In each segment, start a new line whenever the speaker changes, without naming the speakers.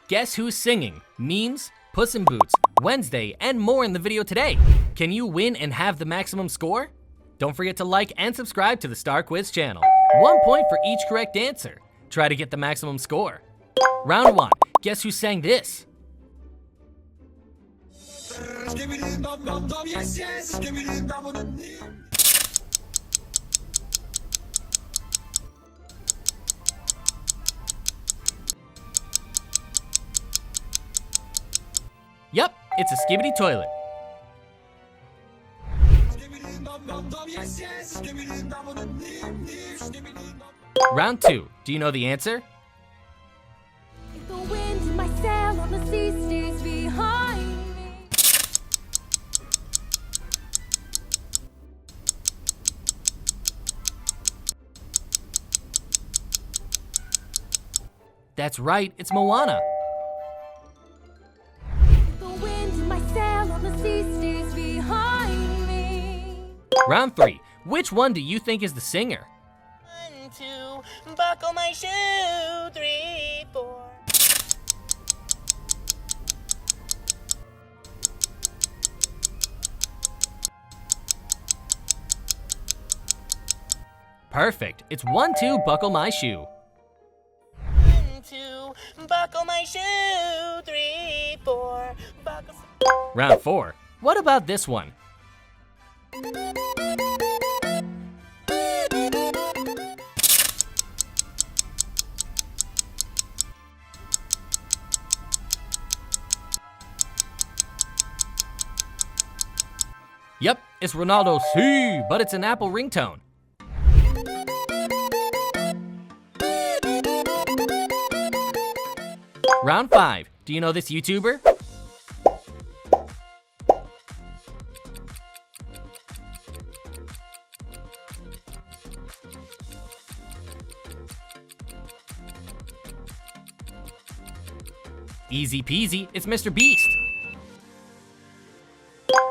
Guess who's singing? Memes, Puss in Boots, Wednesday, and more in the video today. Can you win and have the maximum score? Don't forget to like and subscribe to the Star Quiz channel. 1 point for each correct answer. Try to get the maximum score. Round 1. Guess who sang this?
Skibidi Dom Dom Dom, yes yes. Skibidi Dom Dom Dom.
Yup, it's a Skibidi toilet.
Skibidi Dom Dom Dom, yes yes. Skibidi Dom Dom Dom. Skibidi Dom.
Round 2. Do you know the answer?
If the wind in my sail on the sea stays behind me.
That's right, it's Moana.
If the wind in my sail on the sea stays behind me.
Round 3. Which one do you think is the singer?
1, 2, buckle my shoe. 3, 4.
Perfect, it's 1, 2, buckle my shoe.
1, 2, buckle my shoe. 3, 4, buckle.
Round 4. What about this one? Yep, it's Ronaldo's C, but it's an Apple ringtone. Round 5. Do you know this YouTuber? Easy peasy, it's Mr. Beast.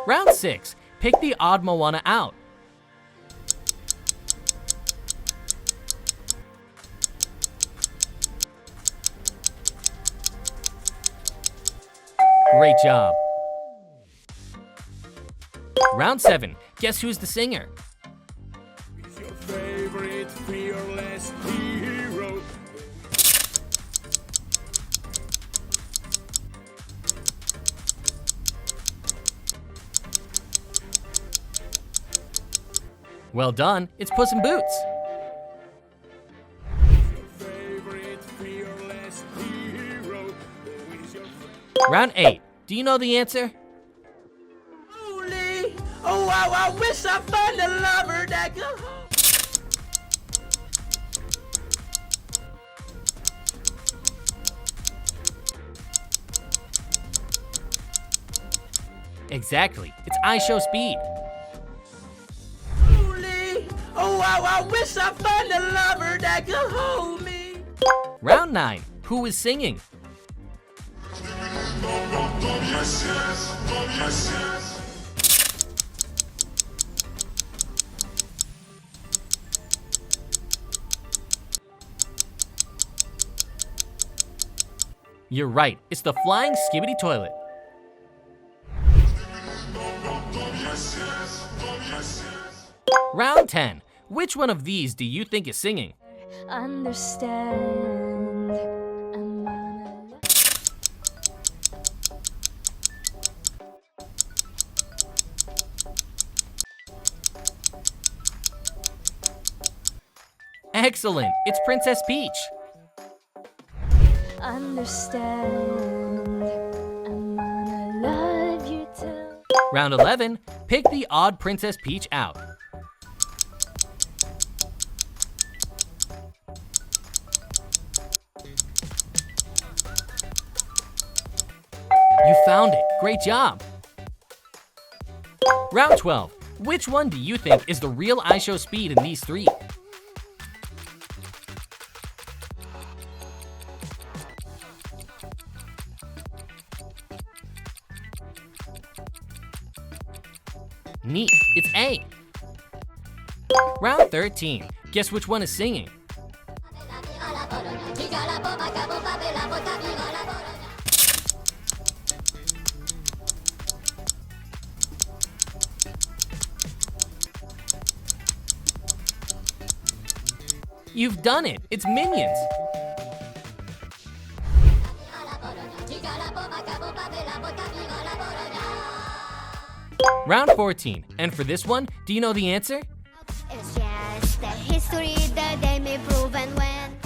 Round 6. Pick the odd Moana out. Great job. Round 7. Guess who's the singer?
Is your favorite fearless hero?
Well done, it's Puss in Boots.
Your favorite fearless hero? Who is your
Round 8. Do you know the answer?
Holy, oh wow, I wish I found a lover that could hold.
Exactly, it's IShowSpeed.
Holy, oh wow, I wish I found a lover that could hold me.
Round 9. Who is singing?
yes yes. Yes yes.
You're right, it's the flying Skibidi toilet.
Yes yes. Yes yes.
Round 10. Which one of these do you think is singing?
Understand. I'm gonna
Excellent, it's Princess Peach.
understand. I'm gonna love you till.
Round 11. Pick the odd Princess Peach out. You found it. Great job. Round 12. Which one do you think is the real IShowSpeed in these three? Neat, it's A. Round 13. Guess which one is singing? You've done it! It's Minions! Round 14, and for this one, do you know the answer?
It's just the history that they may prove and when.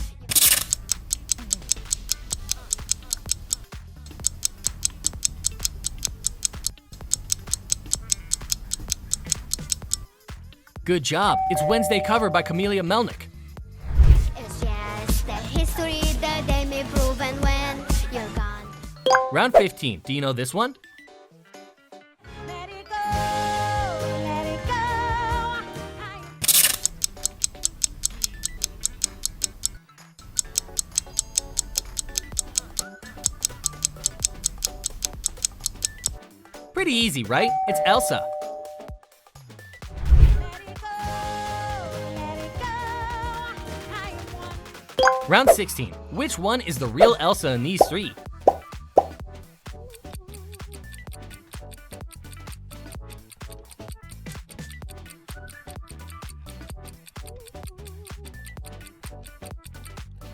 Good job, it's Wednesday cover by Kamelia Melnic.
It's just the history that they may prove and when you're gone.
Round 15, do you know this one?
Let it go, let it go.
Pretty easy, right? It's Elsa. Round 16, which one is the real Elsa in these three?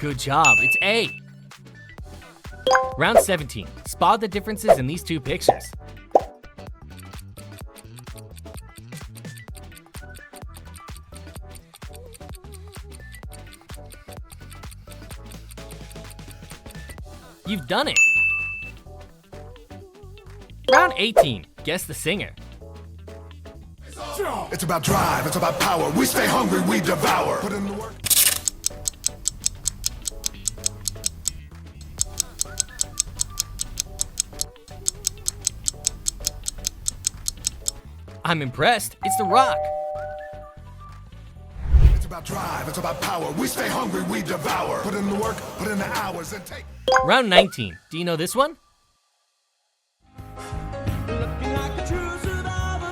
Good job, it's A. Round 17, spot the differences in these two pictures. You've done it! Round 18, guess the singer.
It's about drive, it's about power. We stay hungry, we devour. Put in the work.
I'm impressed, it's The Rock.
It's about drive, it's about power. We stay hungry, we devour. Put in the work, put in the hours, and take.
Round 19, do you know this one?
Looking like a true survivor.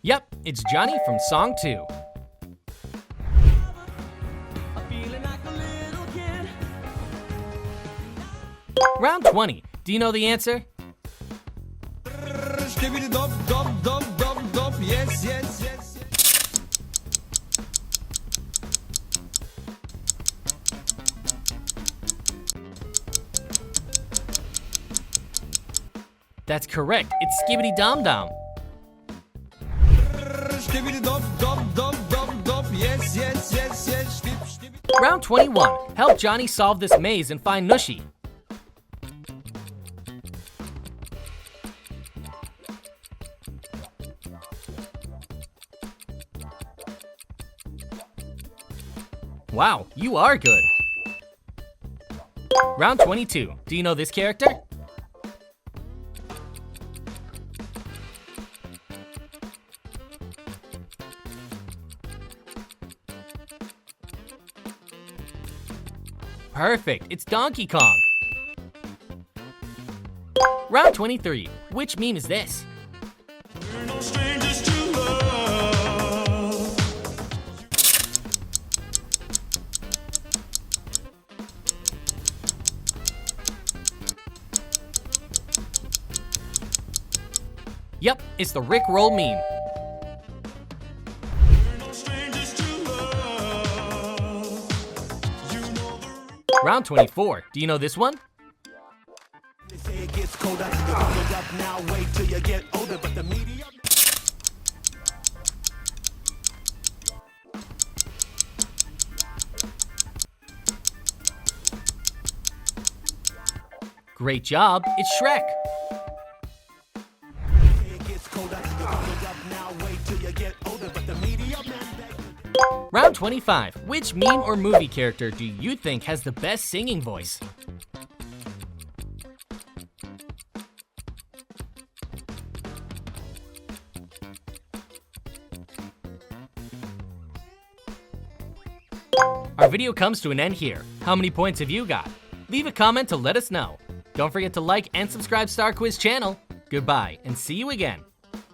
Yep, it's Johnny from Song 2.
Feeling like a little kid.
Round 20, do you know the answer?
Skibidi Dom Dom Dom Dom Dom. Yes, yes, yes.
That's correct, it's Skibidi Dom Dom.
Skibidi Dom Dom Dom Dom Dom. Yes, yes, yes, yes. Skip, skip.
Round 21, help Johnny solve this maze and find Nushi. Wow, you are good. Round 22, do you know this character? Perfect, it's Donkey Kong. Round 23, which meme is this?
We're no strangers to love.
Yep, it's the Rick Roll meme.
We're no strangers to love. You know the
Round 24, do you know this one?
They say it gets colder, you're bundled up now, wait till you get older, but the media...
Great job, it's Shrek.
Say it gets colder, you're bundled up now, wait till you get older, but the media...
Round 25, which meme or movie character do you think has the best singing voice? Our video comes to an end here. How many points have you got? Leave a comment to let us know. Don't forget to like and subscribe Star Quiz channel. Goodbye and see you again.